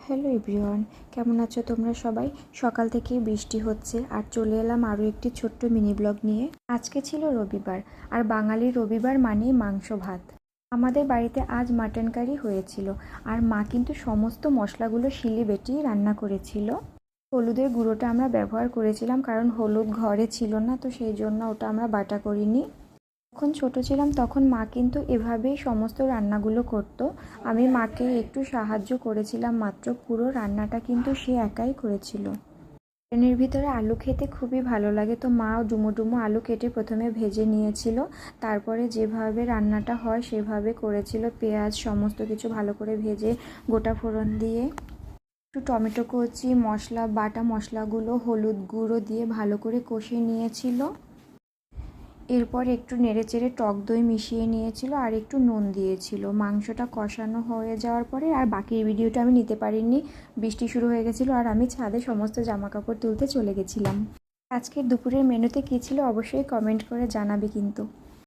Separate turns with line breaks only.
Hello everyone, কেমন আছো তোমরা সবাই? সকাল থেকেই বৃষ্টি হচ্ছে আর চলে এলাম আরও একটি ছোট্ট মিনি ব্লগ নিয়ে। আজকে ছিল রবিবার, আর বাঙালির রবিবার মানেই মাংস ভাত। আমাদের বাড়িতে আজ মাটন কারি হয়েছিল, আর মা কিন্তু সমস্ত মশলাগুলো শিলে বেটেই রান্না করেছিল। হলুদের গুঁড়োটা আমরা ব্যবহার করেছিলাম, কারণ হলুদ ঘরে ছিল না, তো সেই জন্য ওটা আমরা বাটা করিনি। যখন ছোট ছিলাম তখন মা কিন্তু এভাবেই সমস্ত রান্নাগুলো করতো। আমি মাকে একটু সাহায্য করেছিলাম মাত্র, পুরো রান্নাটা কিন্তু সে একাই করেছিল। ট্রেনের ভিতরে আলু খেতে খুবই ভালো লাগে, তো মা ডুমো ডুমো আলু কেটে প্রথমে ভেজে নিয়েছিল, তারপরে যেভাবে রান্নাটা হয় সেভাবে করেছিল। পেঁয়াজ সমস্ত কিছু ভালো করে ভেজে গোটা ফোড়ন দিয়ে একটু টমেটো কুচি, মশলা বাটা মশলাগুলো হলুদ গুঁড়ো দিয়ে ভালো করে কষিয়ে নিয়েছিল। এরপর একটু নেড়েচেড়ে টক দই মিশিয়ে নিয়েছিল আর একটু নুন দিয়েছিল। মাংসটা কষানো হয়ে যাওয়ার পরে আর বাকি ভিডিওটা আমি নিতে পারিনি, বৃষ্টি শুরু হয়ে গেছিলো আর আমি ছাদে সমস্ত জামা কাপড় তুলতে চলে গেছিলাম। আজকের দুপুরের মেনুতে কী ছিল অবশ্যই কমেন্ট করে জানাবে কিন্তু।